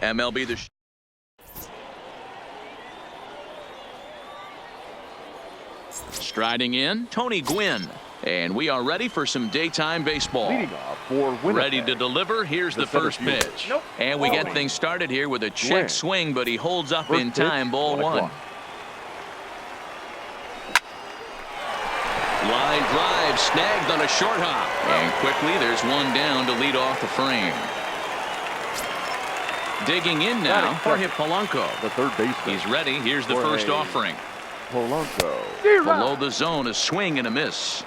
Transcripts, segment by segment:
MLB The Show. Striding in, Tony Gwynn. And we are ready for some daytime baseball. Ready to deliver. Here's the first pitch. And we get things started here with a check swing, but he holds up in time. Ball one. Line drive snagged on a short hop. And quickly there's one down to lead off the frame. Digging in now, Jorge Polanco. The third baseman. He's ready. Here's the first offering. Polanco. Below the zone, a swing and a miss.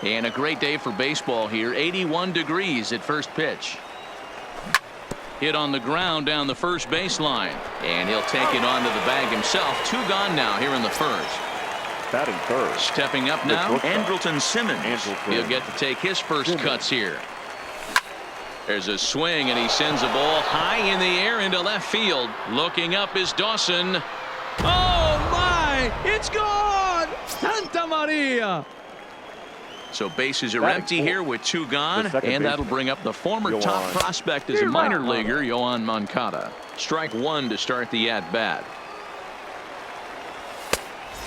And a great day for baseball here. 81 degrees at first pitch. Hit on the ground down the first baseline. And he'll take it onto the bag himself. Two gone now here in the first. Batting third. Stepping up now, Andrelton Simmons. He'll get to take his first cuts here. There's a swing, and he sends a ball high in the air into left field. Looking up is Dawson. Oh, my! It's gone! Santa Maria! So bases are empty here with two gone, and that'll bring up the former top prospect as a minor leaguer, Yoan Moncada. Strike one to start the at-bat.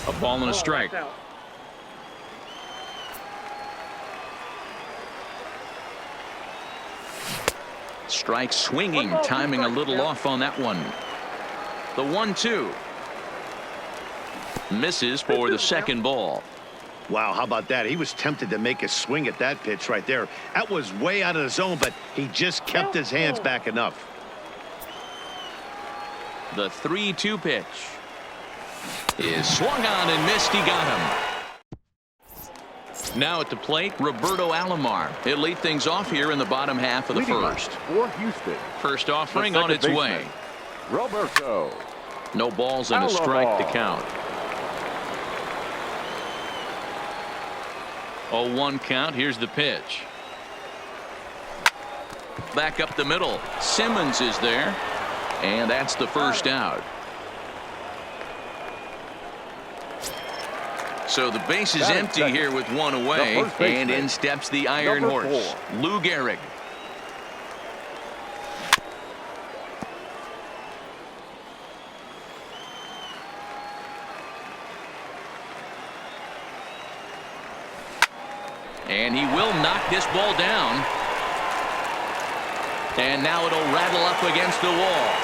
A ball and a strike. Strike swinging, timing a little off on that one. The 1-2. Misses for the second ball. Wow, how about that? He was tempted to make a swing at that pitch right there. That was way out of the zone, but he just kept his hands back enough. The 3-2 pitch is swung on and missed. He got him. Now at the plate, Roberto Alomar. He'll lead things off here in the bottom half of the first. For Houston. First offering on its way. Roberto. No balls and a strike to count. 0-1 count. Here's the pitch. Back up the middle. Simmons is there. And that's the first out. So the base is empty here with one away. And in steps the Iron Horse, Lou Gehrig. And he will knock this ball down. And now it'll rattle up against the wall.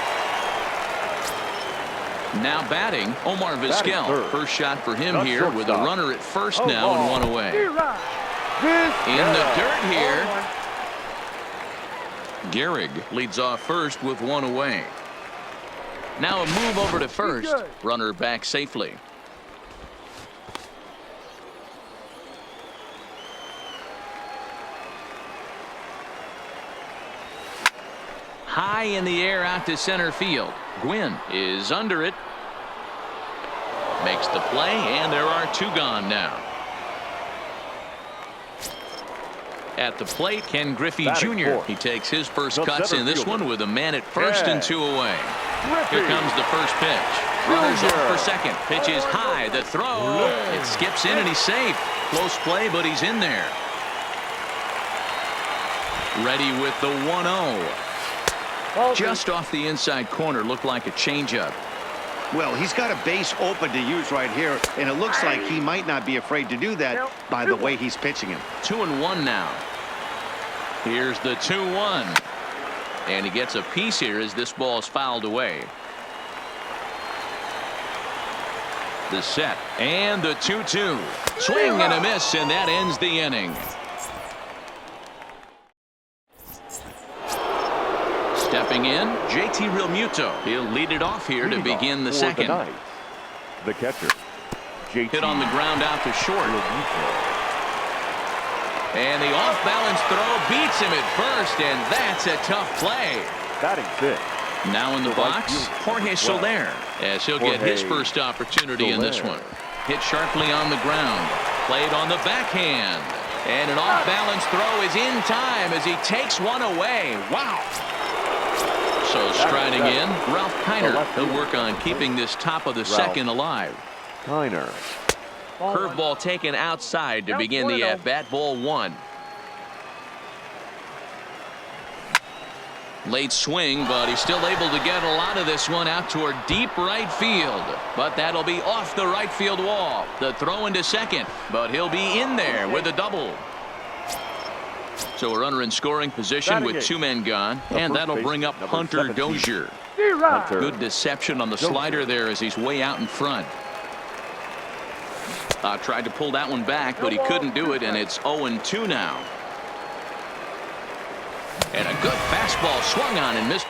Now batting, Omar Vizquel. First shot for him here with a runner at first now and one away. In the dirt here. Gehrig leads off first with one away. Now a move over to first. Runner back safely. High in the air out to center field. Gwynn is under it. Makes the play, and there are two gone now. At the plate, Ken Griffey Jr. He takes his first cuts in this one with a man at first and two away. Here comes the first pitch. Runners off for second. Pitch is high. The throw. It skips in, and he's safe. Close play, but he's in there. Ready with the 1-0. Just off the inside corner, looked like a changeup. Well, he's got a base open to use right here, and it looks like he might not be afraid to do that by the way he's pitching him. 2-1 now. Here's the 2-1. And he gets a piece here as this ball is fouled away. The set and the 2-2. Swing and a miss, and that ends the inning. Stepping in, JT Realmuto. He'll lead it off here to begin the second. The catcher, JT. Hit on the ground out to short. And the off-balance throw beats him at first, and that's a tough play. Batting fifth. Now in the box, Jorge Soler, as he'll get his first opportunity in this one. Hit sharply on the ground. Played on the backhand. And an off-balance throw is in time as he takes one away. Wow. So striding in, Ralph Kiner. He'll work on keeping this top of the second alive. Kiner. Curveball taken outside to begin the at-bat. Ball one. Late swing, but he's still able to get a lot of this one out toward deep right field. But that'll be off the right field wall. The throw into second, but he'll be in there with a double. So a runner in scoring position with 2 men gone, and that'll bring up Hunter Dozier. Good deception on the slider there as he's way out in front. Tried to pull that one back, but he couldn't do it, and it's 0-2 now. And a good fastball swung on and missed.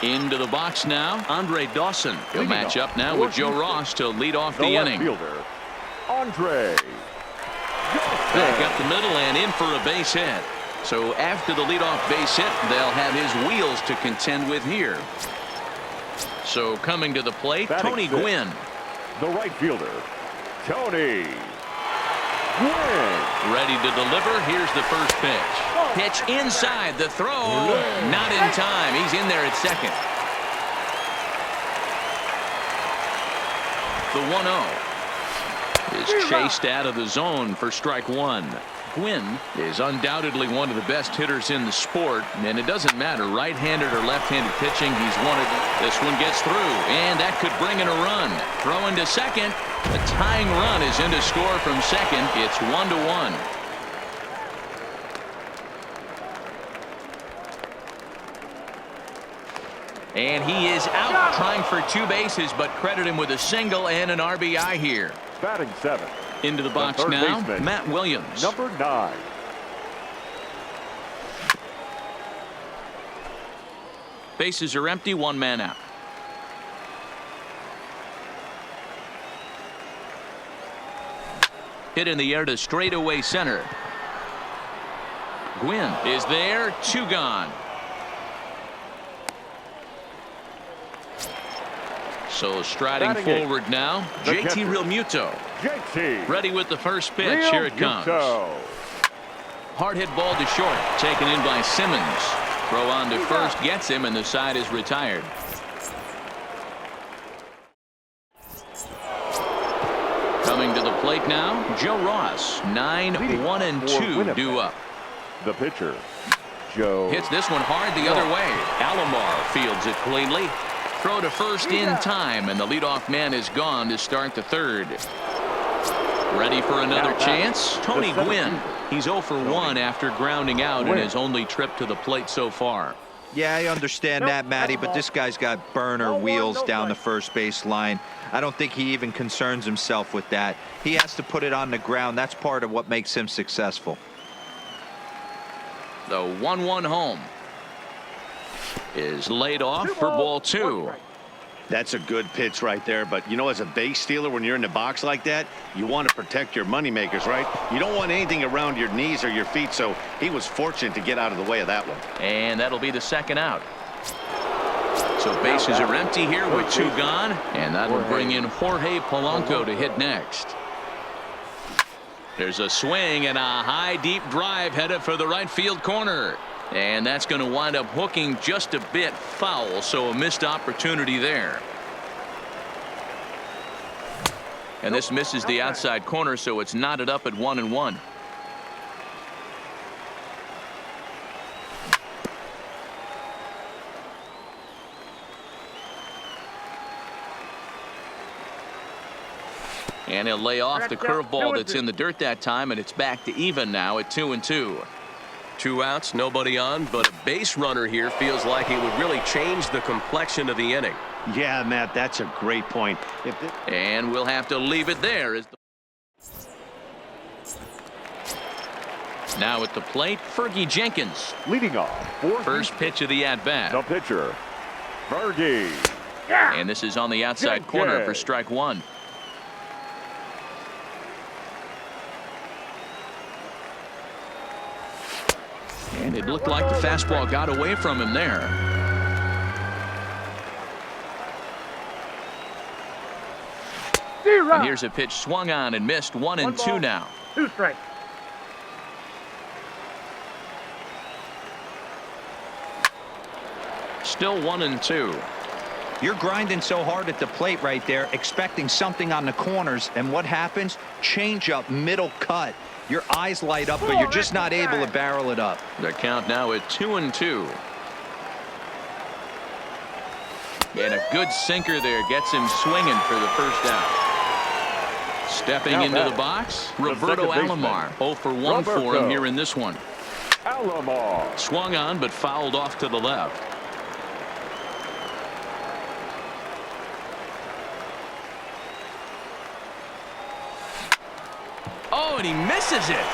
Into the box now, Andre Dawson. He'll match up now with Joe Ross to lead off the inning. Fielder, Andre. Back up the middle and in for a base hit. So after the leadoff base hit, they'll have his wheels to contend with here. So coming to the plate, Tony Gwynn. The right fielder, Tony Gwynn. Ready to deliver. Here's the first pitch. Pitch inside. The throw. Not in time. He's in there at second. The 1-0 is chased out of the zone for strike one. Gwynn is undoubtedly one of the best hitters in the sport, and it doesn't matter right-handed or left-handed pitching. He's one of them. This one gets through, and that could bring in a run. Throw into second. A tying run is in to score from second. It's 1-1. And he is out trying for 2 bases, but credit him with a single and an RBI here. Batting 7. Into the box now, baseman, Matt Williams. Number 9. Bases are empty, 1 man out. Hit in the air to straightaway center. Gwynn is there, 2 gone. So striding forward now, JT Realmuto. JT. Ready with the first pitch. Here it comes. Hard hit ball to short, taken in by Simmons. Throw on to first, gets him, and the side is retired. Coming to the plate now, Joe Ross. 9-1-2 due up. The pitcher, Joe. Hits this one hard the other way. Alomar fields it cleanly. Throw to first in time, and the leadoff man is gone to start the third. Ready for another chance? Tony Gwynn. He's 0 for 1 after grounding out in his only trip to the plate so far. Yeah, I understand that, Matty, but this guy's got burner wheels down the first base line. I don't think he even concerns himself with that. He has to put it on the ground. That's part of what makes him successful. The 1-1 home is laid off for ball 2. That's a good pitch right there, but you know, as a base stealer, when you're in the box like that, you want to protect your money makers, right? You don't want anything around your knees or your feet, so he was fortunate to get out of the way of that one. And that'll be the second out. So bases are empty here with 2 gone, and that'll bring in Jorge Polanco to hit next. There's a swing and a high deep drive headed for the right field corner. And that's going to wind up hooking just a bit foul, so a missed opportunity there. And this misses the outside corner, so it's knotted up at 1-1. And he'll lay off the curveball that's in the dirt that time, and it's back to even now at 2-2. 2 outs, nobody on, but a base runner here feels like it would really change the complexion of the inning. Yeah, Matt, that's a great point. And we'll have to leave it there. Now at the plate, Fergie Jenkins. Leading off. First pitch of the at-bat. The pitcher, Fergie. And this is on the outside corner for strike 1. And it looked like the fastball got away from him there. And here's a pitch swung on and missed. 1-2 now. 2 strikes. Still 1-2. You're grinding so hard at the plate right there, expecting something on the corners, and what happens? Change up, middle cut. Your eyes light up, but you're just not able to barrel it up. The count now at 2-2. And a good sinker there gets him swinging for the first out. Stepping into the box, Roberto Alomar. 0 for 1 for him here in this one. Alomar. Swung on, but fouled off to the left. Oh, and he misses it.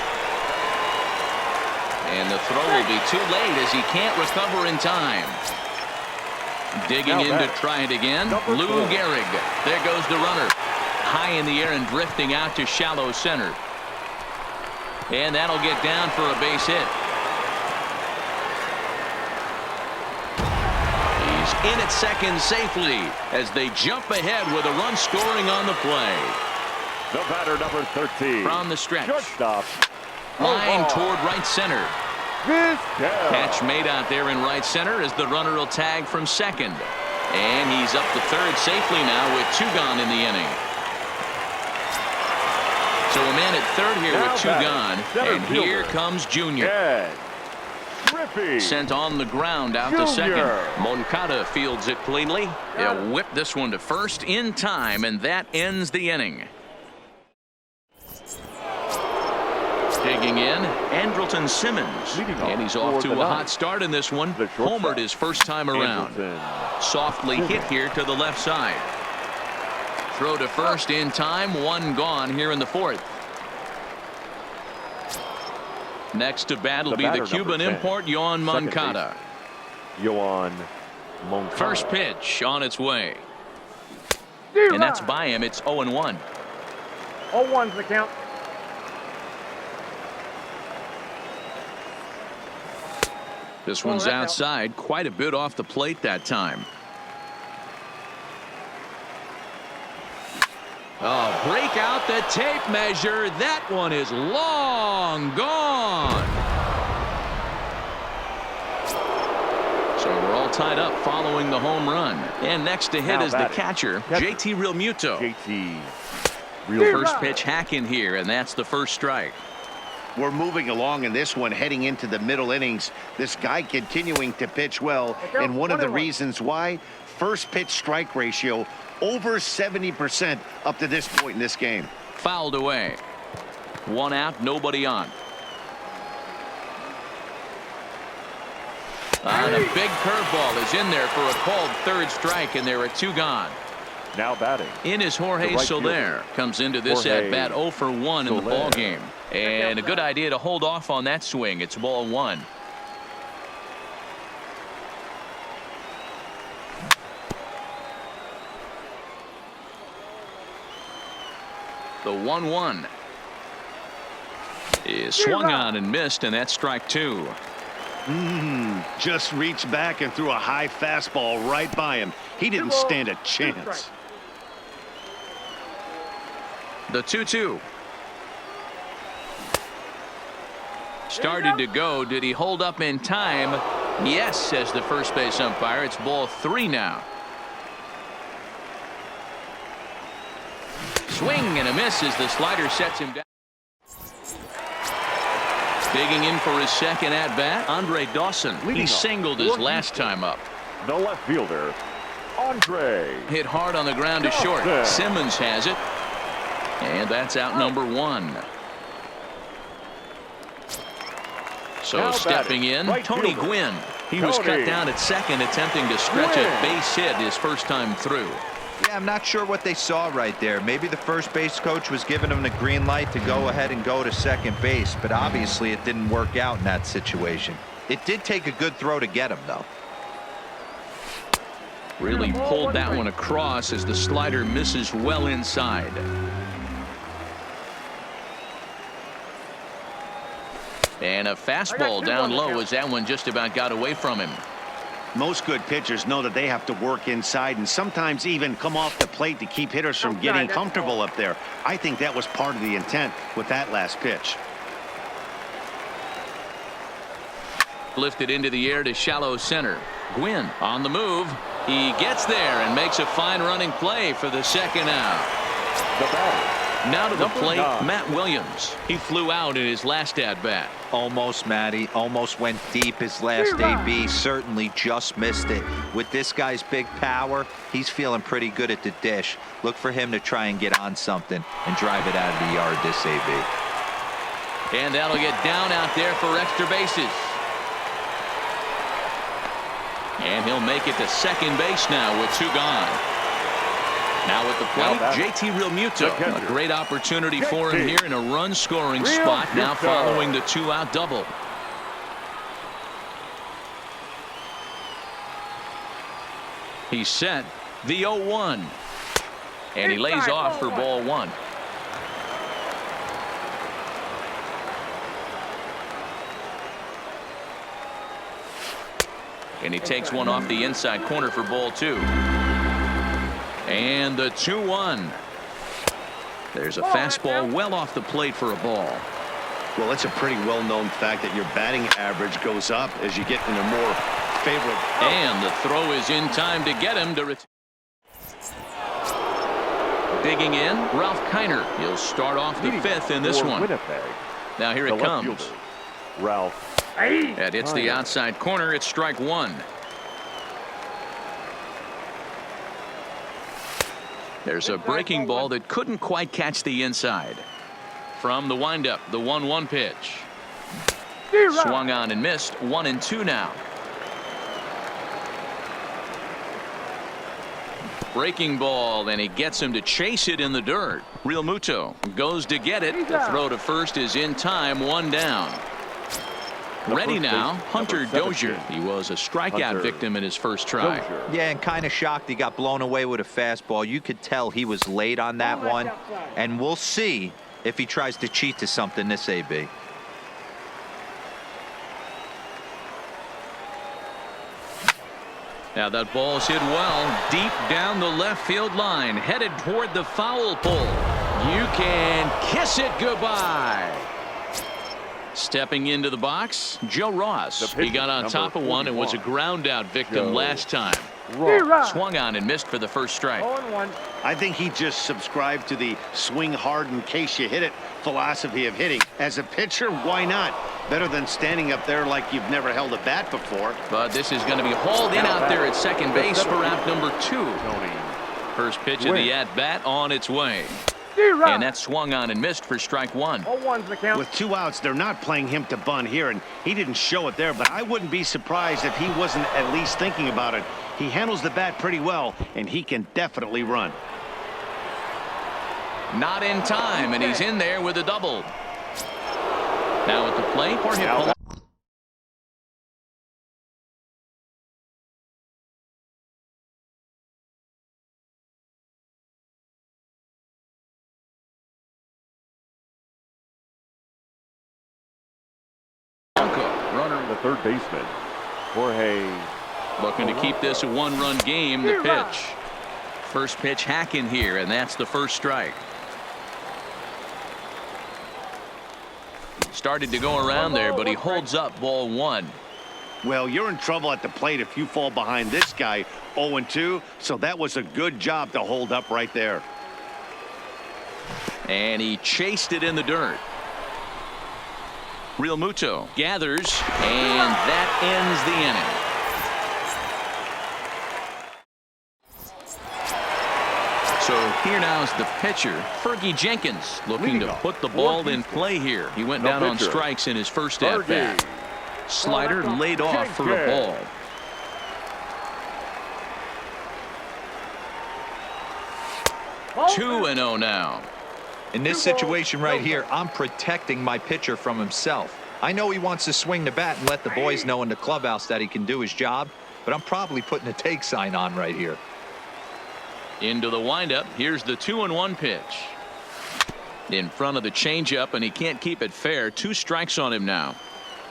And the throw will be too late as he can't recover in time. Digging in to try it again, Lou Gehrig. There goes the runner. High in the air and drifting out to shallow center. And that'll get down for a base hit. He's in at second safely as they jump ahead with a run scoring on the play. The batter, number 13. From the stretch. Shortstop. Line toward right center. Vizquel. Catch made out there in right center as the runner will tag from second. And he's up to third safely now with 2 gone in the inning. So a man at third here Now with 2 gone. And here comes Junior. Ed Griffey. Sent on the ground out to second. Moncada fields it cleanly. They'll whip this one to first in time, and that ends the inning. Digging in, Andrelton Simmons. And he's off to a hot start in this one. Homered his first time around. Softly hit here to the left side. Throw to first in time. 1 gone here in the 4th. Next to bat will be the Cuban import, Yoan Moncada. Yoan Moncada. First pitch on its way. And that's by him. It's 0-1. 0-1's the count. This one's outside, quite a bit off the plate that time. Oh, break out the tape measure. That one is long gone. So we're all tied up following the home run. And next to hit is the catcher, JT Realmuto. JT First pitch hack in here, and that's the first strike. We're moving along in this one, heading into the middle innings. This guy continuing to pitch well, and one of the reasons why, first pitch strike ratio over 70% up to this point in this game. Fouled away. 1 out, nobody on. And a big curveball is in there for a called third strike, and there are 2 gone. now batting. In is Jorge Soler. Comes into this at bat 0 for 1 in the ball game. And a good idea to hold off on that swing. It's ball 1. The 1-1 is swung on and missed, and that's strike 2. Just reached back and threw a high fastball right by him. He didn't stand a chance. The 2-2. Started to go. Did he hold up in time? Yes, says the first base umpire. It's ball 3 now. Swing and a miss as the slider sets him down. Digging in for his second at bat, Andre Dawson. He singled his last time up. The left fielder, Andre. Hit hard on the ground to short. Simmons has it. And that's out number 1. So Now stepping in, right Tony fielder. Gwynn. He was cut down at second, attempting to stretch a base hit his first time through. Yeah, I'm not sure what they saw right there. Maybe the first base coach was giving him the green light to go ahead and go to second base, but obviously it didn't work out in that situation. It did take a good throw to get him, though. Really pulled that one across as the slider misses well inside. And a fastball down low as that one just about got away from him. Most good pitchers know that they have to work inside and sometimes even come off the plate to keep hitters from getting comfortable up there. I think that was part of the intent with that last pitch. Lifted into the air to shallow center. Gwynn on the move. He gets there and makes a fine running play for the second out. The batter. Now to the plate, 9. Matt Williams. He flew out in his last at-bat. Almost, Matty. Almost went deep his last AB. Certainly just missed it. With this guy's big power, he's feeling pretty good at the dish. Look for him to try and get on something and drive it out of the yard this AB. And that'll get down out there for extra bases. And he'll make it to second base now with 2 gone. Now at the plate, JT Realmuto. A great opportunity for him here in a run-scoring spot, now following the 2-out double. He's set the 0-1. And he lays off for ball 1. And he takes one off the inside corner for ball 2. And the 2-1. There's a fastball well off the plate for a ball. Well, it's a pretty well-known fact that your batting average goes up as you get in a more favorable. And the throw is in time to get him to digging in, Ralph Kiner. He'll start off the 5th in this one. Winnipeg. Now here it comes. Ralph. That hits the outside corner. It's strike 1. There's a breaking ball that couldn't quite catch the inside. From the windup, the 1-1 pitch. Swung on and missed. 1-2 now. Breaking ball, and he gets him to chase it in the dirt. Realmuto goes to get it. The throw to first is in time. 1 down. Ready now, Hunter Dozier. He was a strikeout victim in his first try. Yeah, and kind of shocked he got blown away with a fastball. You could tell he was late on that one. And we'll see if he tries to cheat to something this AB. Now that ball's hit well deep down the left field line, headed toward the foul pole. You can kiss it goodbye. Stepping into the box, Joe Ross. He got on top of one and was a ground out victim last time. Swung on and missed for the first strike. I think he just subscribed to the swing hard in case you hit it philosophy of hitting. As a pitcher, why not? Better than standing up there like you've never held a bat before. But this is going to be hauled in out there at second base for out number 2. First pitch of the at bat on its way. And that swung on and missed for strike 1. With 2 outs, they're not playing him to bunt here, and he didn't show it there, but I wouldn't be surprised if he wasn't at least thinking about it. He handles the bat pretty well, and he can definitely run. Not in time, and he's in there with a double. Now at the plate, Jorge. Runner, the third baseman, Jorge. Looking to keep this a 1-run game. The pitch. First pitch hacking here, and that's the first strike. Started to go around there, but he holds up ball 1. Well, you're in trouble at the plate if you fall behind this guy 0-2, so that was a good job to hold up right there. And he chased it in the dirt. Realmuto gathers, and that ends the inning. So here now is the pitcher, Fergie Jenkins, looking to put the ball in play here. He went down on strikes in his first at bat. Slider laid off for a ball. Two 2-0 now. In this situation right here, I'm protecting my pitcher from himself. I know he wants to swing the bat and let the boys know in the clubhouse that he can do his job, but I'm probably putting a take sign on right here. Into the windup. Here's the 2-1 pitch. In front of the changeup, and he can't keep it fair. 2 strikes on him now.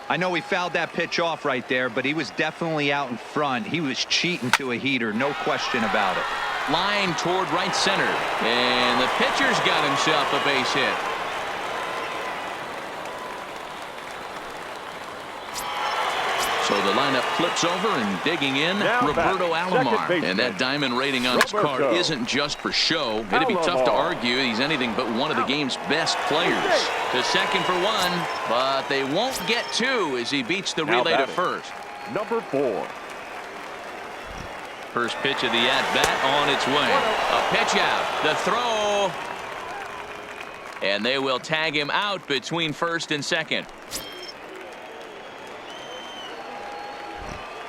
I know he fouled that pitch off right there, but he was definitely out in front. He was cheating to a heater, no question about it. Line toward right center, and the pitcher's got himself a base hit. So the lineup flips over and digging in, Now Roberto batting, second Alomar. baseman, And that diamond rating on his card Roberto isn't just for show. It'd be tough to Alomar. argue he's anything but one of the game's best players. To second for one, but they won't get two as he beats the Now relay to batting, first. number 4. First pitch of the at-bat on its way. A pitch out. The throw. And they will tag him out between first and second.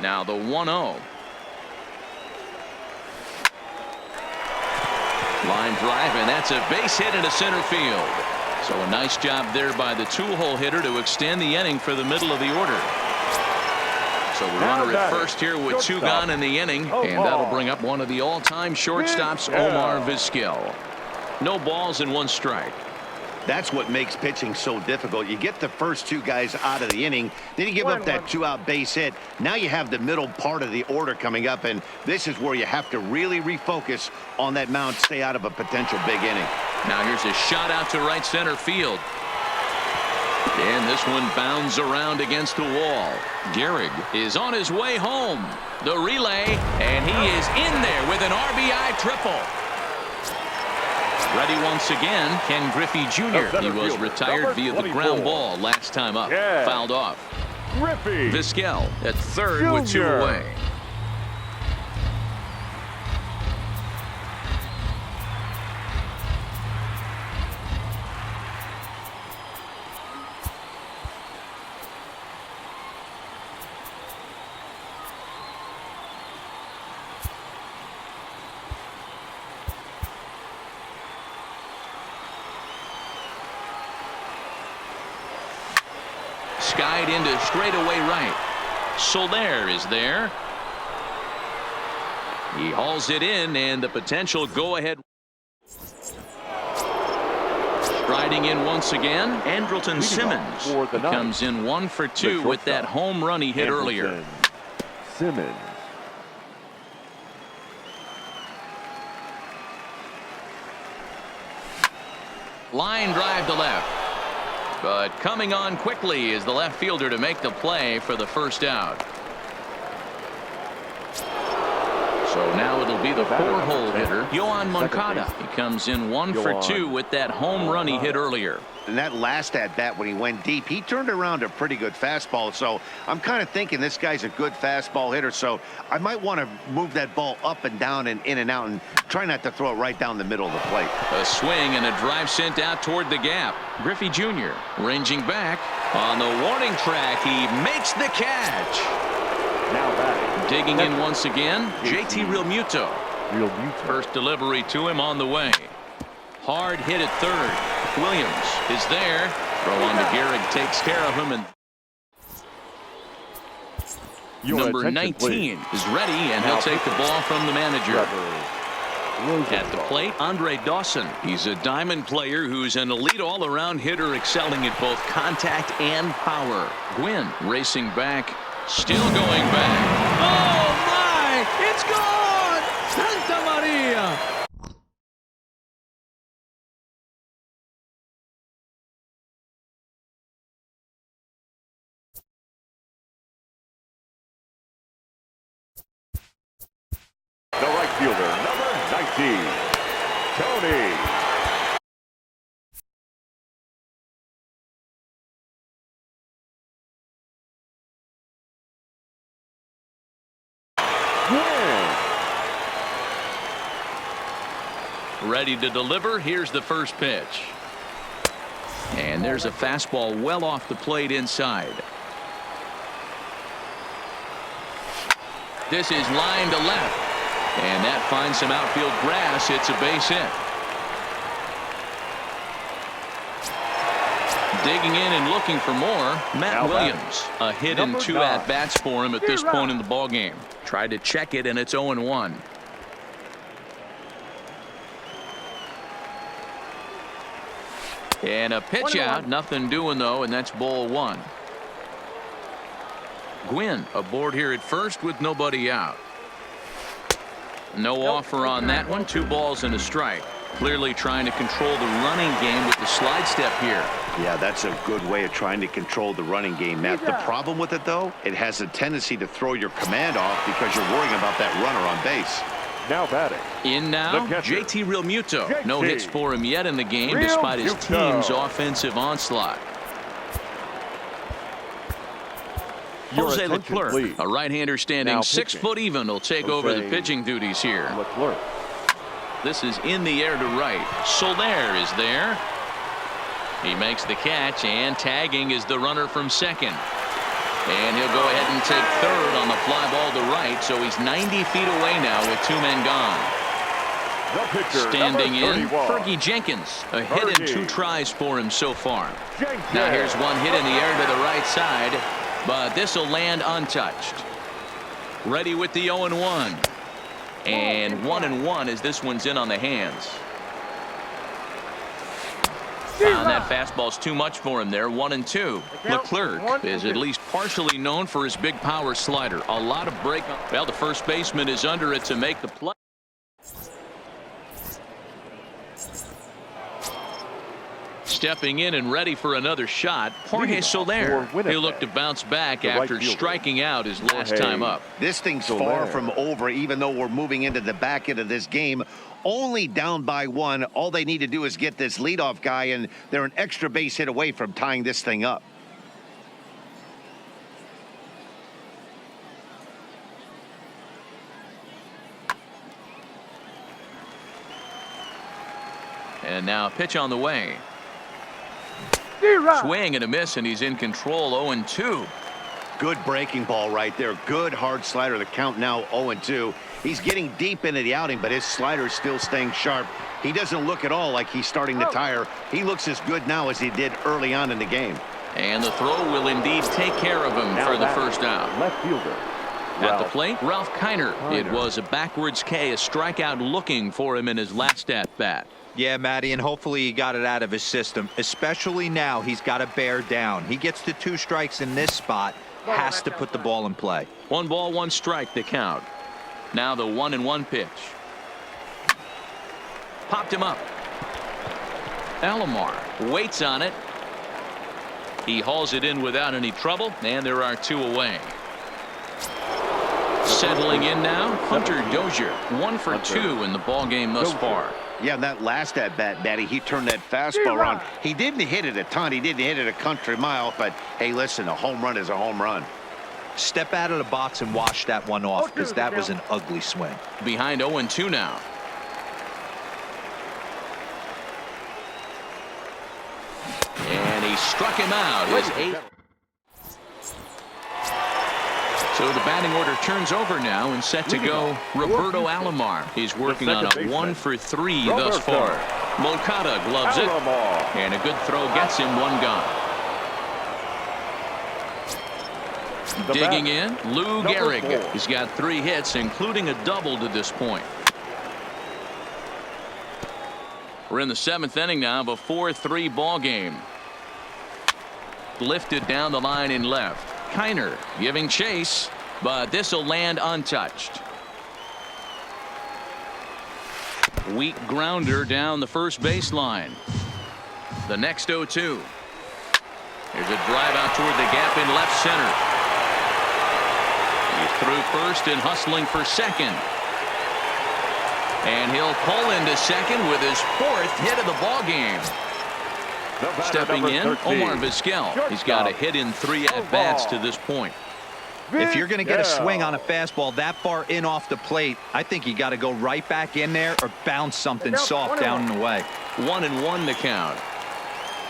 Now the 1-0. Line drive, and that's a base hit into center field. So a nice job there by the two-hole hitter to extend the inning for the middle of the order. So we're runner at first here with two gone in the inning, and that'll bring up one of the all-time shortstops, Omar Vizquel. No balls and one strike. That's what makes pitching so difficult. You get the first two guys out of the inning, then you give up that two-out base hit. Now you have the middle part of the order coming up, and this is where you have to really refocus on that mound, stay out of a potential big inning. Now here's a shot out to right center field. And this one bounds around against the wall. Gehrig is on his way home. The relay, and he is in there with an RBI triple. Ready once again, Ken Griffey Jr. He was retired via the ground ball last time up. Fouled off. Griffey Vizquel at third with two away. Skied into straightaway right. Soler is there. He hauls it in, and the potential go-ahead. Striding in once again, Andrelton Simmons. He comes in 1 for 2 with that home run he hit earlier. Simmons. Line drive to left. But coming on quickly is the left fielder to make the play for the first out. So now it'll be the 4-hole hitter, Yohan Moncada. He comes in 1 for 2 with that home run he hit earlier. And that last at-bat when he went deep, he turned around a pretty good fastball. So I'm kind of thinking this guy's a good fastball hitter. So I might want to move that ball up and down and in and out and try not to throw it right down the middle of the plate. A swing and a drive sent out toward the gap. Griffey Jr. ranging back on the warning track. He makes the catch. Now batting. Digging in once again, JT Realmuto. First delivery to him on the way. Hard hit at third. Williams is there. Throw on to Gehrig, takes care of him, and number 19 is ready, and he'll take the ball from the manager. At the plate, Andre Dawson. He's a diamond player who's an elite all-around hitter, excelling at both contact and power. Gwynn racing back, still going back. Oh my! It's gone! Santa Maria! The right fielder, number 19, Tony. Ready to deliver. Here's the first pitch. And there's a fastball well off the plate inside. This is line to left. And that finds some outfield grass. It's a base hit. Digging in and looking for more, Matt Williams. A hit and 2 at-bats for him at this point in the ballgame. Tried to check it, and it's 0-1. And a pitch out. Nothing doing, though, and that's ball 1. Gwynn aboard here at first with nobody out. No offer on that one. 2 balls and a strike. Clearly trying to control the running game with the slide step here. Yeah, that's a good way of trying to control the running game, Matt. The problem with it, though, it has a tendency to throw your command off because you're worrying about that runner on base. Now batting. In now, JT Realmuto. No hits for him yet in the game despite his team's offensive onslaught. Jose Leclerc, a right-hander standing 6 foot even, will take over the pitching duties here. Leclerc. This is in the air to right. Soler is there. He makes the catch, and tagging is the runner from second. And he'll go ahead and take third on the fly ball to right, so he's 90 feet away now with 2 men gone. The pitcher, Standing in, 31. Fergie Jenkins. A hit and 2 tries for him so far. Jenkins. Now here's one hit in the air to the right side, but this will land untouched. Ready with the 0-1. And 1-1 as this one's in on the hands. Found that fastball's too much for him there. 1-2. Leclerc is at least partially known for his big power slider. A lot of break. Well, the first baseman is under it to make the play. Stepping in and ready for another shot, Jorge Soler. He'll look to bounce back after striking out his last time up. This thing's far from over, even though we're moving into the back end of this game. Only down by 1. All they need to do is get this leadoff guy, and they're an extra base hit away from tying this thing up. And now a pitch on the way. Swing and a miss, and he's in control. 0-2. Good breaking ball right there. Good hard slider. The count now 0-2. He's getting deep into the outing, but his slider is still staying sharp. He doesn't look at all like he's starting to tire. He looks as good now as he did early on in the game. And the throw will indeed take care of him for the first out. Left fielder. At the plate, Ralph Kiner. It was a backwards K, a strikeout looking for him in his last at-bat. Yeah, Matty, and hopefully he got it out of his system. Especially now, he's got to bear down. He gets to 2 strikes in this spot. Has to put the ball in play. 1 ball, 1 strike, the count. Now the 1-1 pitch. Popped him up. Alomar waits on it. He hauls it in without any trouble, and there are 2 away. Settling in now, Hunter Dozier. 1 for 2 in the ball game thus far. Yeah, that last at-bat, Matty, he turned that fastball around. He didn't hit it a ton. He didn't hit it a country mile, but, hey, listen, a home run is a home run. Step out of the box and wash that one off, because that was an ugly swing. Behind 0-2 now. And he struck him out. His 8th. So the batting order turns over now and set to go Roberto Alomar. He's working on a 1 for 3 thus far. Moncada gloves it, and a good throw gets him 1 gone. Digging in, Lou Gehrig. He's got 3 hits, including a double to this point. We're in the 7th inning now of a 4-3 ball game. Lifted down the line in left. Kiner giving chase, but this will land untouched. Weak grounder down the first baseline. The next 0-2. Here's a drive out toward the gap in left center. He's through first and hustling for second. And he'll pull into second with his 4th hit of the ball game. Stepping in, Omar Vizquel. He's got a hit in 3 at-bats to this point. If you're going to get a swing on a fastball that far in off the plate, I think you got to go right back in there or bounce something soft down and away. 1-1 to count.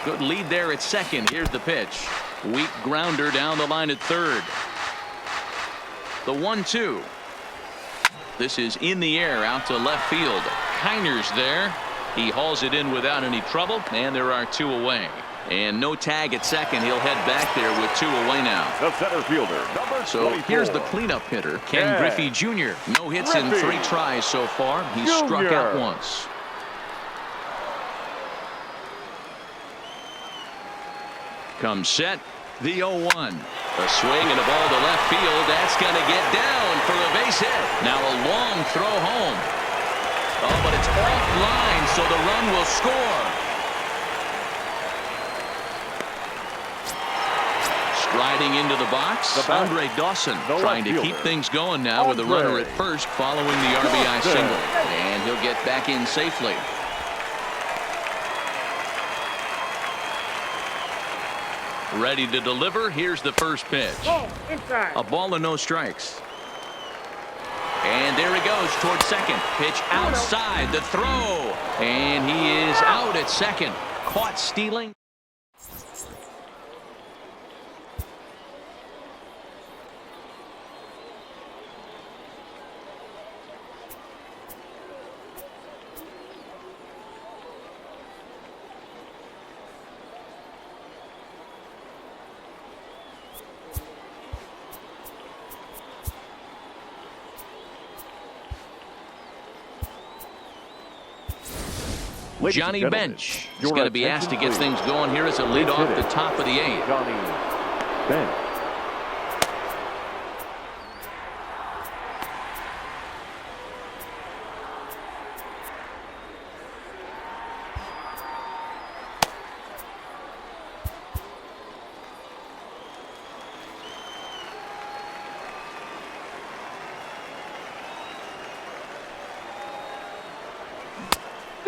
Good lead there at second. Here's the pitch. Weak grounder down the line at third. The 1-2. This is in the air out to left field. Kiner's there. He hauls it in without any trouble, and there are 2 away. And no tag at second. He'll head back there with 2 away now. The center fielder, number 24. So here's the cleanup hitter, Ken Griffey Jr. No hits in 3 tries so far. He struck out once. Comes set. The 0-1. A swing and a ball to left field. That's going to get down for a base hit. Now a long throw home. Oh, but it's offline, so the run will score. Riding into the box, Andre Dawson trying to keep things going now with a runner at first following the RBI single. And he'll get back in safely. Ready to deliver. Here's the first pitch. Inside. A ball and no strikes. And there he goes towards second. Pitch outside the throw. And he is out at second. Caught stealing. Johnny Bench is going to be asked to get things going here as a lead off the top of the 8th. Johnny Bench.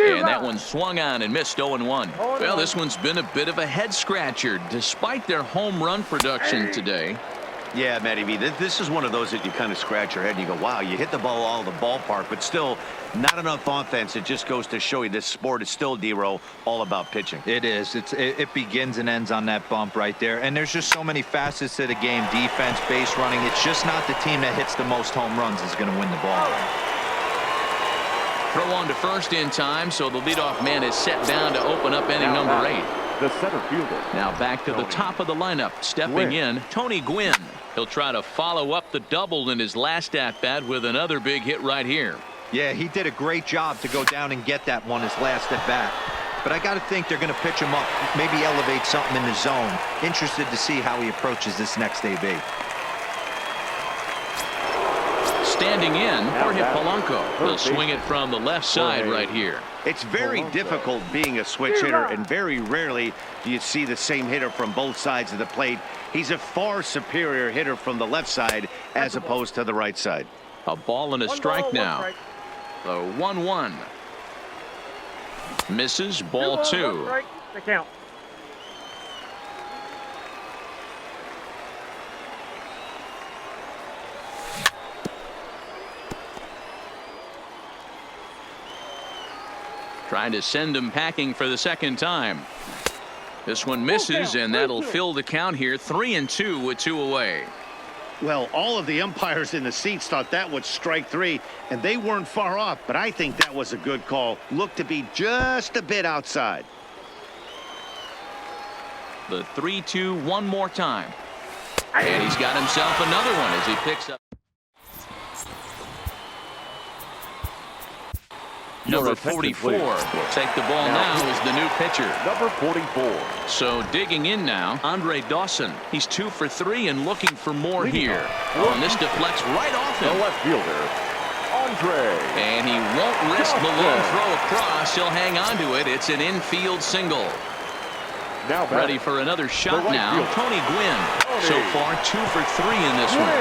And that one swung on and missed 0-1. Well, this one's been a bit of a head scratcher despite their home run production today. Yeah, Matty V, this is one of those that you kind of scratch your head and you go, wow, you hit the ball all the ballpark, but still not enough offense. It just goes to show you this sport is still, D-Row, all about pitching. It is. It begins and ends on that bump right there. And there's just so many facets to the game. Defense, base running. It's just not the team that hits the most home runs is going to win the ball. Throw on to first in time, so the leadoff man is set down to open up inning number 8. The center fielder. Now back to the top of the lineup. Stepping in, Tony Gwynn. He'll try to follow up the double in his last at-bat with another big hit right here. Yeah, he did a great job to go down and get that one his last at-bat. But I got to think they're going to pitch him up, maybe elevate something in the zone. Interested to see how he approaches this next AB. Standing in, Jorge Polanco will swing it from the left side right here. It's very difficult being a switch hitter, and very rarely do you see the same hitter from both sides of the plate. He's a far superior hitter from the left side as opposed to the right side. A ball and a strike now. The 1-1. Misses, ball 2. The count. Trying to send him packing for the second time. This one misses, and that'll fill the count here. 3-2 with 2 away. Well, all of the umpires in the seats thought that was strike 3, and they weren't far off, but I think that was a good call. Looked to be just a bit outside. The 3-2 one more time. And he's got himself another one as he picks up. Number 44 will take the ball now as the new pitcher. Number 44. So digging in now, Andre Dawson. He's 2 for 3 and looking for more here. Oh, and this deflects right off him. The left fielder, Andre. And he won't risk the long throw across. He'll hang on to it. It's an infield single. Now ready for another shot now. Tony Gwynn. So far 2 for 3 in this one.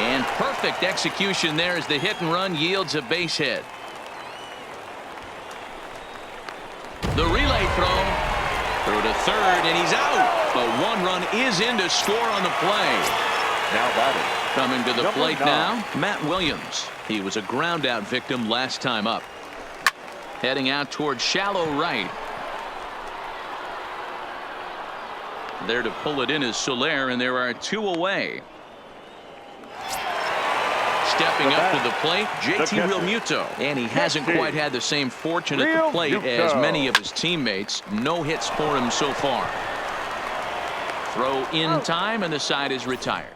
And perfect execution there as the hit and run yields a base hit. The relay throw to third, and he's out. But 1 run is in to score on the play. Now batting. Coming to the Number plate 9. now, Matt Williams. He was a ground out victim last time up. Heading out towards shallow right. There to pull it in is Soler, and there are 2 away. Stepping up to the plate, JT Realmuto. And he hasn't quite had the same fortune at the plate as many of his teammates. No hits for him so far. Throw in time, and the side is retired.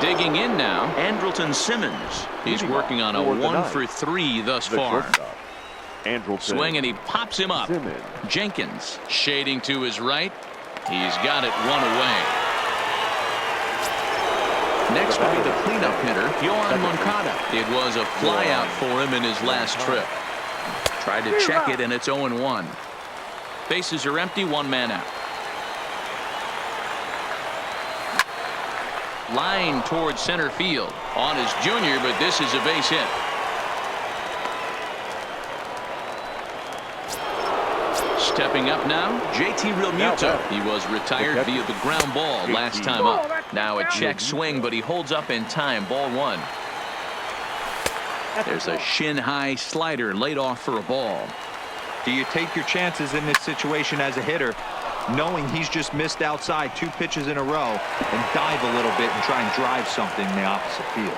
Digging in now, Andrelton Simmons. He's working on a 1 for 3 thus far. Swing, and he pops him up. Jenkins shading to his right. He's got it 1 away. Next will be the cleanup hitter, Yohan Moncada. It was a flyout for him in his last trip. Tried to check it, and it's 0-1. Bases are empty, one man out. Line towards center field. On his junior, but this is a base hit. Stepping up now, JT Realmuto. He was retired via the ground ball last time up. Now a check swing, but he holds up in time. Ball one. There's a shin-high slider laid off for a ball. Do you take your chances in this situation as a hitter, knowing he's just missed outside 2 pitches in a row, and dive a little bit and try and drive something in the opposite field?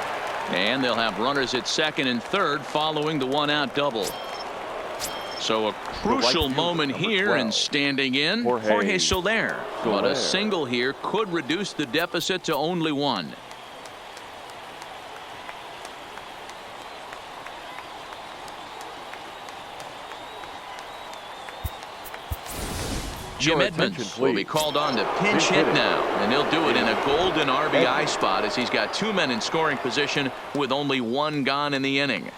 And they'll have runners at second and third following the one-out double. So a crucial moment here, and standing in, Jorge Soler. But a single here could reduce the deficit to only 1. Jim Edmonds will be called on to pinch hit now, and he'll do it in a golden RBI spot as he's got 2 men in scoring position with only 1 gone in the inning.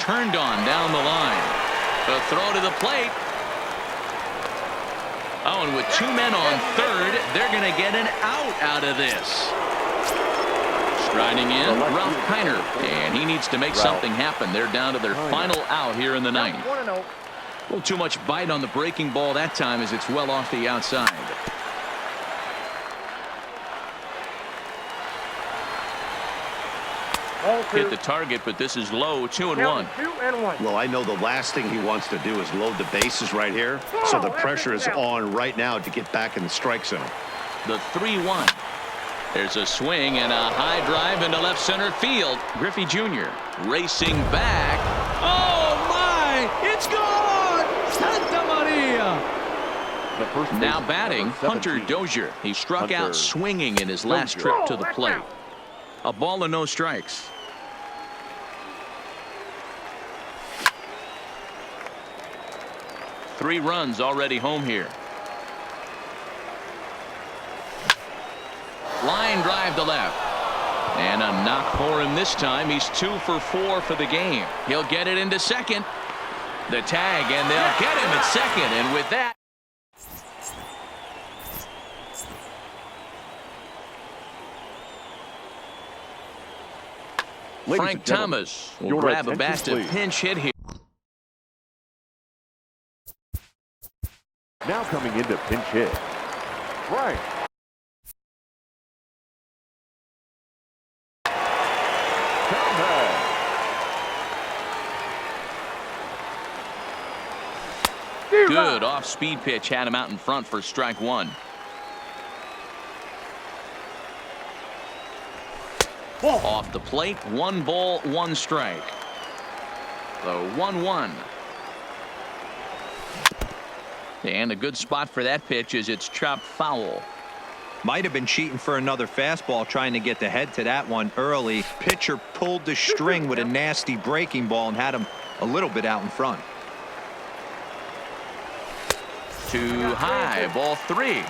Turned on down the line. A throw to the plate. Oh, and with 2 men on third, they're going to get an out of this. Striding in, Ralph Kiner, and he needs to make something happen. They're down to their final out here in the 9th. A little too much bite on the breaking ball that time as it's well off the outside. Hit the target, but this is low. 2-1. Well, I know the last thing he wants to do is load the bases right here, so the pressure is on right now to get back in the strike zone. The 3-1. There's a swing and a high drive into left center field. Griffey Jr. racing back. Oh my, it's gone! Santa Maria! Now batting, Hunter Dozier. He struck out swinging in his last trip to the plate. A ball and no strikes. Three runs already home here. Line drive to left. And a knock for him this time. He's 2 for 4 for the game. He'll get it into second. The tag, and they'll get him at second. And with that, Frank Thomas will grab a bat to pinch hit here. Now coming into pinch hit, Frank. Good off-speed pitch had him out in front for strike 1. Off the plate, 1 ball, 1 strike. The 1-1. And a good spot for that pitch is it's chopped foul. Might have been cheating for another fastball, trying to get the head to that one early. Pitcher pulled the string with a nasty breaking ball and had him a little bit out in front. Too high, ball 3.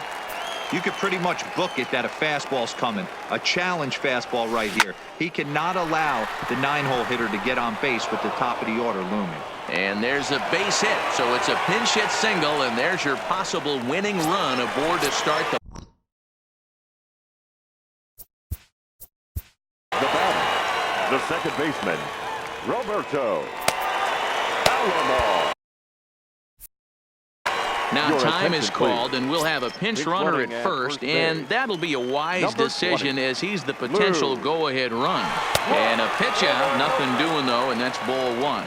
You could pretty much book it that a fastball's coming. A challenge fastball right here. He cannot allow the 9-hole hitter to get on base with the top of the order looming. And there's a base hit, so it's a pinch hit single, and there's your possible winning run aboard to start the batter, the second baseman, Roberto Alomar. Now time is called, and we'll have a pinch runner at first, and that'll be a wise decision as he's the potential go-ahead run. And a pitch out, nothing doing though, and that's ball 1.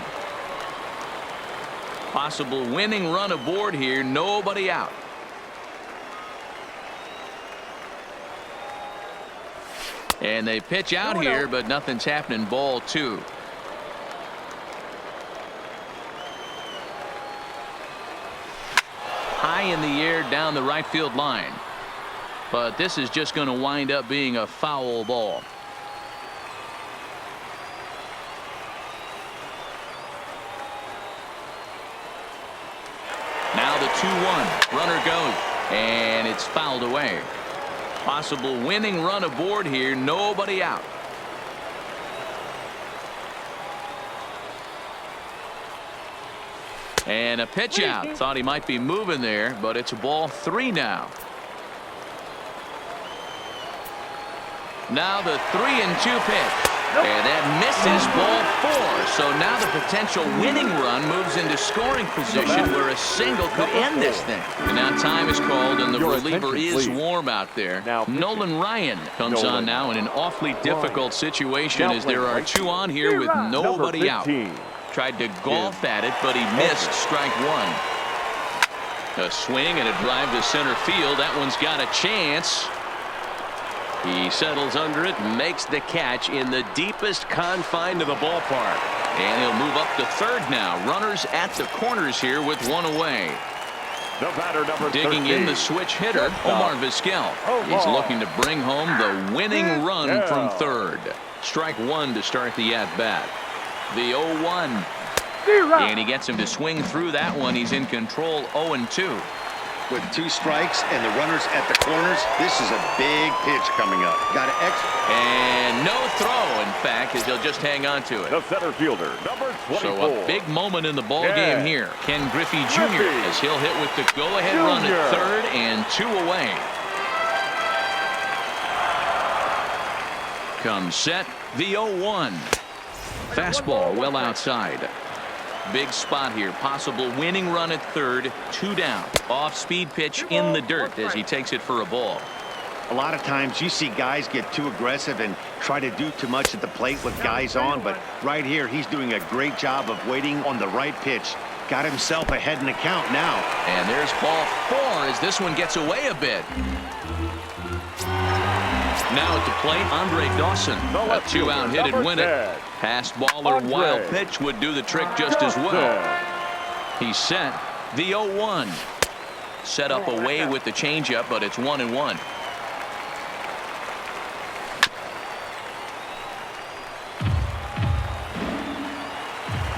Possible winning run aboard here, nobody out. And they pitch out here, but nothing's happening. Ball 2. High in the air down the right field line. But this is just going to wind up being a foul ball. Now the 2-1. Runner goes, and it's fouled away. Possible winning run aboard here. Nobody out. And a pitch out. Thought he might be moving there, but it's ball 3 now. Now the 3-2 pitch. And that misses ball 4. So now the potential winning run moves into scoring position where a single could end this thing. And now time is called and the reliever is warm out there. Nolan Ryan comes on now in an awfully difficult situation as there are 2 on here with nobody out. Tried to golf at it, but he missed strike 1. A swing and a drive to center field. That one's got a chance. He settles under it, makes the catch in the deepest confine of the ballpark. And he'll move up to third now. Runners at the corners here with 1 away. The batter, number Digging 13. in the switch hitter, Omar Vizquel. He's looking to bring home the winning run from third. Strike 1 to start the at-bat. The 0-1. And he gets him to swing through that one. He's in control 0-2. With 2 strikes and the runners at the corners, this is a big pitch coming up. Got to and no throw, in fact, as he'll just hang on to it. The center fielder, number 24. So a big moment in the ball game here. Ken Griffey Jr. as he'll hit with the go-ahead run at third and 2 away. Comes set, the 0-1. Fastball well outside. Big spot here. Possible winning run at third. 2 down. Off-speed pitch in the dirt as he takes it for a ball. A lot of times you see guys get too aggressive and try to do too much at the plate with guys on, but right here he's doing a great job of waiting on the right pitch. Got himself ahead in the count now. And there's ball 4 as this one gets away a bit. Now at the plate, Andre Dawson. A 2-out hit and win it. Pass ball or wild pitch would do the trick just as well. He's set, the 0-1. Set up away with the changeup, but it's 1-1.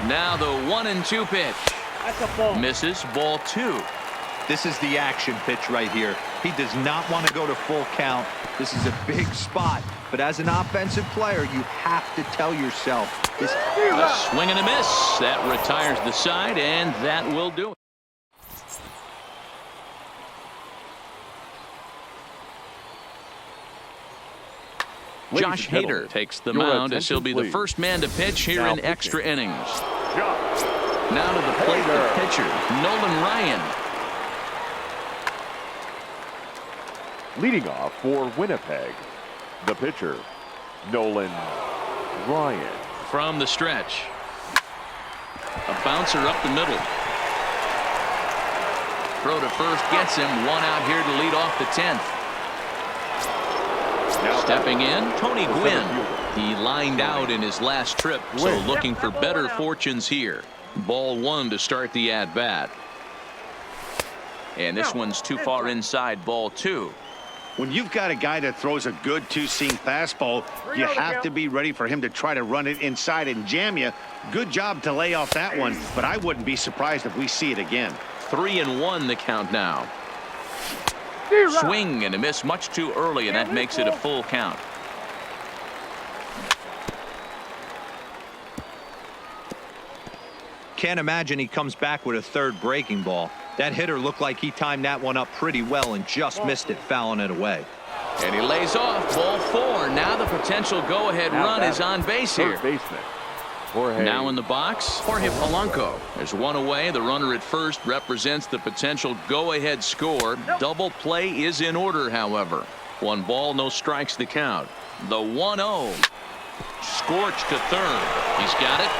Now the 1-2 pitch. Misses, ball 2. This is the action pitch right here. He does not want to go to full count. This is a big spot. But as an offensive player, you have to tell yourself this. A swing and a miss. That retires the side, and that will do it. Josh Hader takes the mound as he'll be the first man to pitch here in extra innings. Now to the plate, the pitcher, Nolan Ryan. Leading off for Winnipeg, the pitcher, Nolan Ryan. From the stretch. A bouncer up the middle. Throw to first gets him. 1 out here to lead off the 10th. Stepping in, Tony Gwynn. He lined out in his last trip, so looking for better fortunes here. Ball 1 to start the at-bat. And this one's too far inside, ball 2. When you've got a guy that throws a good 2-seam fastball, you have to be ready for him to try to run it inside and jam you. Good job to lay off that one, but I wouldn't be surprised if we see it again. 3-1 the count now. Swing and a miss much too early, and that makes it a full count. Can't imagine he comes back with a third breaking ball. That hitter looked like he timed that one up pretty well and just missed it, fouling it away. And he lays off, ball 4. Now the potential go-ahead run is on base here. Baseman, now in the box, Jorge Polanco. There's 1 away. The runner at first represents the potential go-ahead score. Double play is in order, however. 1 ball, no strikes to count. The 1-0. Scorched to third. He's got it.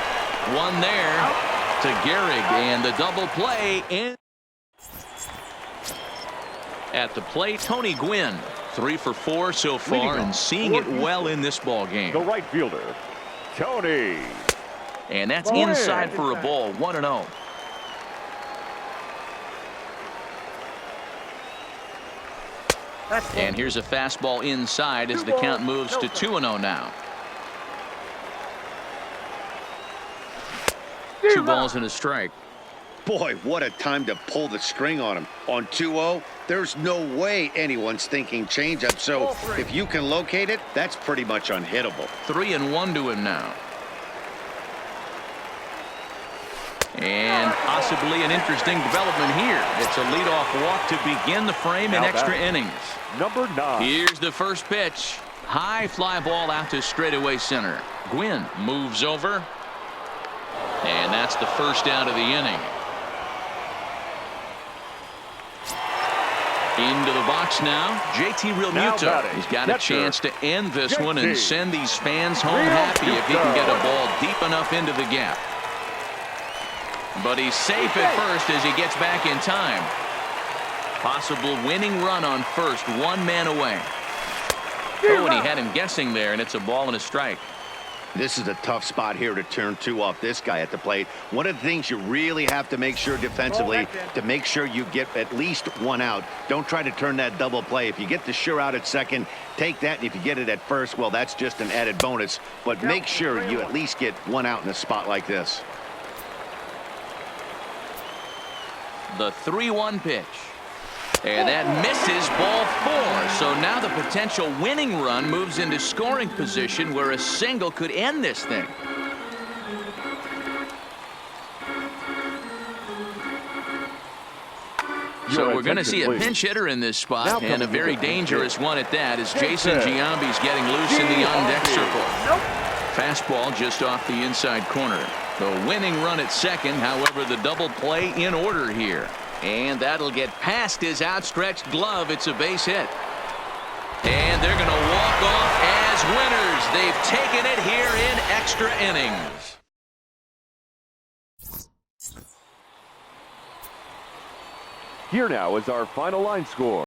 1 there to Gehrig, and the double play in. At the plate, Tony Gwynn. 3 for 4 so far, and seeing it well in this ball game. the right fielder, Tony. And that's inside for a ball. 1-0. And here's a fastball inside as the count moves to 2-0 now. 2 balls and a strike. Boy, what a time to pull the string on him. On 2-0, there's no way anyone's thinking changeup. So if you can locate it, that's pretty much unhittable. 3-1 to him now. And possibly an interesting development here. It's a leadoff walk to begin the frame in extra innings. Number 9. Here's the first pitch. High fly ball out to straightaway center. Gwynn moves over. And that's the first out of the inning. Into the box now, JT Realmuto. He's got a chance to end this one and send these fans home happy if he can get a ball deep enough into the gap. But he's safe at first as he gets back in time. Possible winning run on first, one man away. Oh, and he had him guessing there, and it's a ball and a strike. This is a tough spot here to turn 2 off this guy at the plate. One of the things you really have to make sure defensively to make sure you get at least 1 out. Don't try to turn that double play. If you get the sure out at second, take that. And if you get it at first, well, that's just an added bonus. But make sure you at least get 1 out in a spot like this. The 3-1 pitch. And that misses, ball 4. So now the potential winning run moves into scoring position where a single could end this thing. So we're going to see a pinch hitter in this spot, and a very dangerous one at that, as Jason Giambi's getting loose in the on-deck circle. Fastball just off the inside corner. The winning run at second, however, the double play in order here. And that'll get past his outstretched glove. It's a base hit. And they're going to walk off as winners. They've taken it here in extra innings. Here now is our final line score.